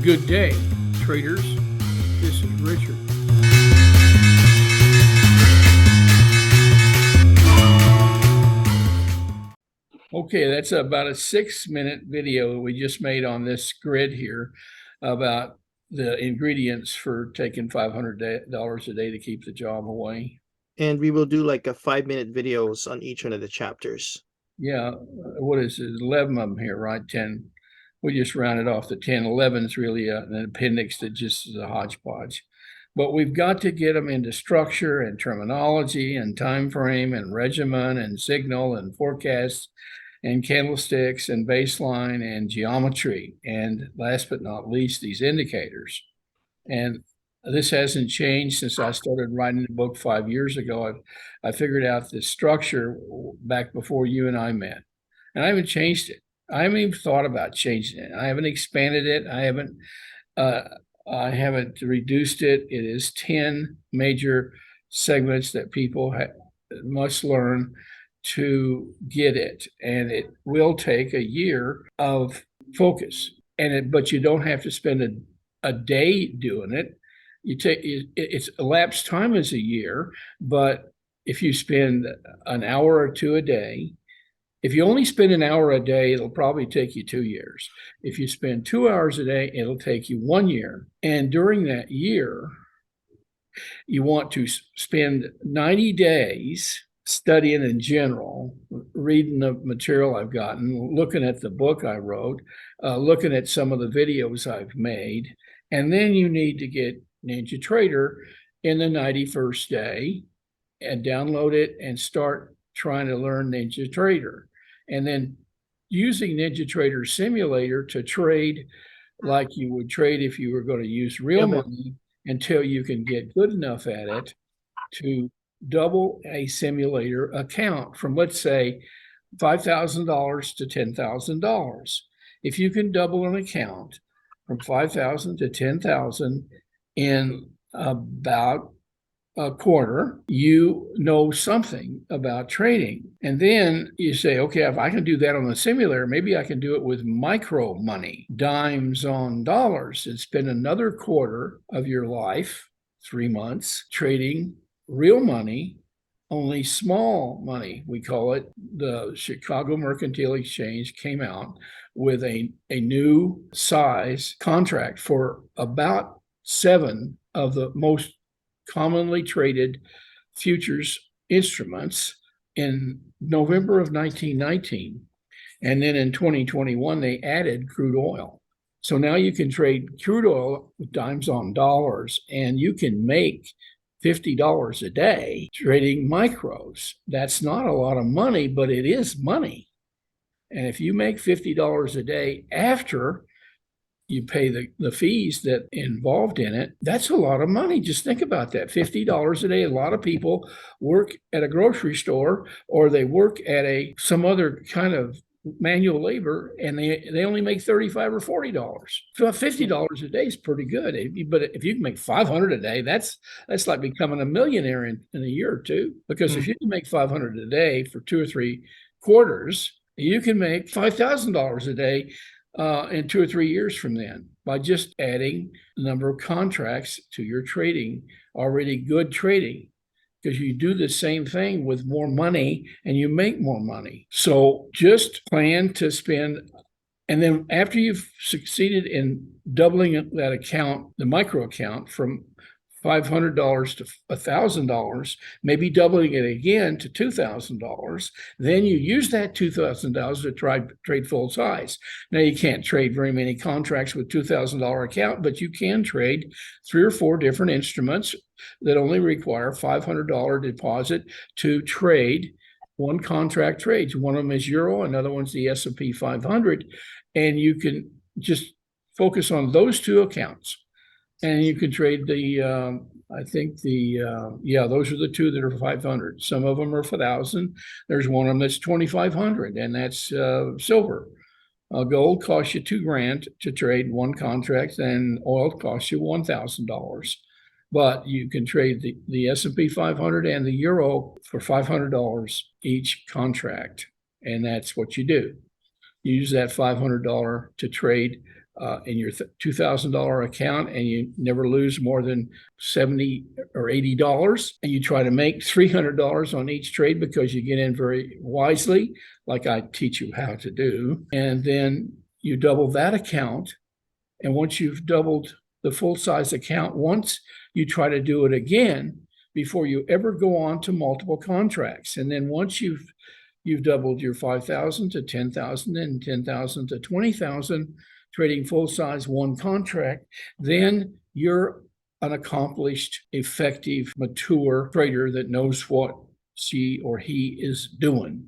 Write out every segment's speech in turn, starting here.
Good day, traders. This is Richard. Okay, that's about a 6-minute video we just made on this grid here about the ingredients for taking $500 a day to keep the job away. And we will do like a 5-minute videos on each one of the chapters. Yeah, what is it? 11 of them here, right? 10. We just rounded off the 10. 11 is really an appendix that just is a hodgepodge. But we've got to get them into structure and terminology and time frame and regimen and signal and forecast and candlesticks and baseline and geometry. And last but not least, these indicators. And this hasn't changed since I started writing the book 5 years ago. I figured out the structure back before you and I met, and I haven't changed it. I haven't even thought about changing it. I haven't expanded it. I haven't reduced it. It is 10 major segments that people must learn to get it, and it will take a year of focus. But you don't have to spend a day doing it. It's elapsed time is a year, but if you spend an hour or two a day, if you only spend an hour a day, it'll probably take you 2 years. If you spend 2 hours a day, it'll take you 1 year. And during that year, you want to spend 90 days studying in general, reading the material I've gotten, looking at the book I wrote, looking at some of the videos I've made. And then you need to get NinjaTrader in the 91st day and download it and start trying to learn NinjaTrader. And then using NinjaTrader Simulator to trade like you would trade if you were going to use real money until you can get good enough at it to double a simulator account from, let's say, $5,000 to $10,000. If you can double an account from 5,000 to 10,000 in about a quarter, you know something about trading. And then you say, okay, if I can do that on the simulator, maybe I can do it with micro money, dimes on dollars, and spend another quarter of your life, 3 months, trading real money, only small money. We call it. The Chicago Mercantile Exchange came out with a new size contract for about 7 of the most commonly traded futures instruments in November of 1919. And then in 2021, they added crude oil. So now you can trade crude oil with dimes on dollars, and you can make $50 a day trading micros. That's not a lot of money, but it is money. And if you make $50 a day after you pay the fees that involved in it, that's a lot of money. Just think about that. $50 a day. A lot of people work at a grocery store, or they work at some other kind of manual labor, and they only make $35 or $40. So $50 a day is pretty good. But if you can make $500 a day, that's like becoming a millionaire in a year or two. Because if you can make $500 a day for 2 or 3 quarters, you can make $5,000 a day in 2 or 3 years from then, by just adding the number of contracts to your trading, already good trading, because you do the same thing with more money and you make more money. So just plan to spend, and then after you've succeeded in doubling that account, the micro account, from $500 to $1,000, maybe doubling it again to $2,000. Then you use that $2,000 to trade full size. Now, you can't trade very many contracts with $2,000 account, but you can trade 3 or 4 different instruments that only require $500 deposit to trade. One contract trades. One of them is Euro, another one's the S&P 500, and you can just focus on those 2 accounts. And you can trade those are the 2 that are 500. Some of them are 1,000. There's one of them that's 2,500, and that's silver. Gold costs you $2,000 to trade one contract, and oil costs you $1,000. But you can trade the S&P 500 and the Euro for $500 each contract, and that's what you do. You use that $500 to trade in your $2,000 account, and you never lose more than $70 or $80, and you try to make $300 on each trade because you get in very wisely, like I teach you how to do, and then you double that account. And once you've doubled the full size account once, you try to do it again before you ever go on to multiple contracts. And then once you've doubled your 5,000 to 10,000 and 10,000 to 20,000, trading full size one contract, then you're an accomplished, effective, mature trader that knows what she or he is doing.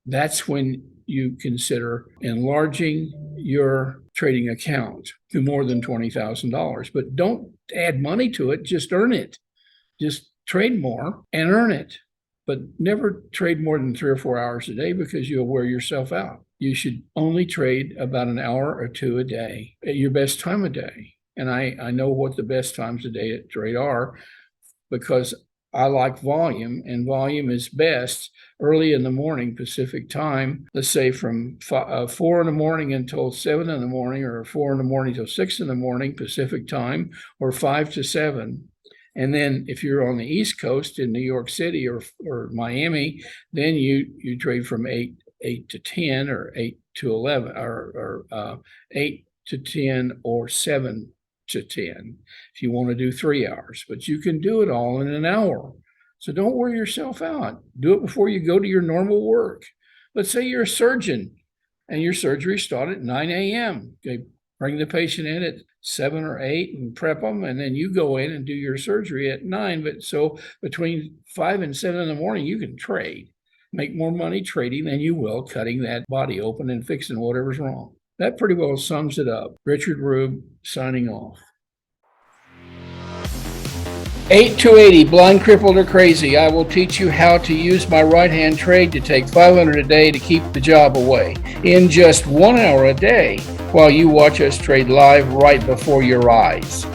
That's when you consider enlarging your trading account to more than $20,000. But don't add money to it, just earn it. Just trade more and earn it. But never trade more than 3 or 4 hours a day because you'll wear yourself out. You should only trade about an hour or two a day at your best time of day. And I know what the best times of day at trade are because I like volume, and volume is best early in the morning Pacific time. Let's say from 4 in the morning until 7 in the morning, or 4 in the morning till 6 in the morning Pacific time, or 5 to 7. And then if you're on the East Coast in New York City or Miami, then you trade from 8 to 10, or 8 to 11, or 8 to 10, or 7 to 10 if you want to do 3 hours. But you can do it all in an hour. So don't wear yourself out. Do it before you go to your normal work. Let's say you're a surgeon and your surgery started at 9 a.m. Okay, bring the patient in at 7 or 8 and prep them, and then you go in and do your surgery at 9. But so between 5 and 7 in the morning, you can trade. Make more money trading than you will cutting that body open and fixing whatever's wrong. That pretty well sums it up. Richard Rube signing off. 8 to 80, blind, crippled, or crazy. I will teach you how to use my right-hand trade to take $500 a day to keep the job away in just 1 hour a day while you watch us trade live right before your eyes.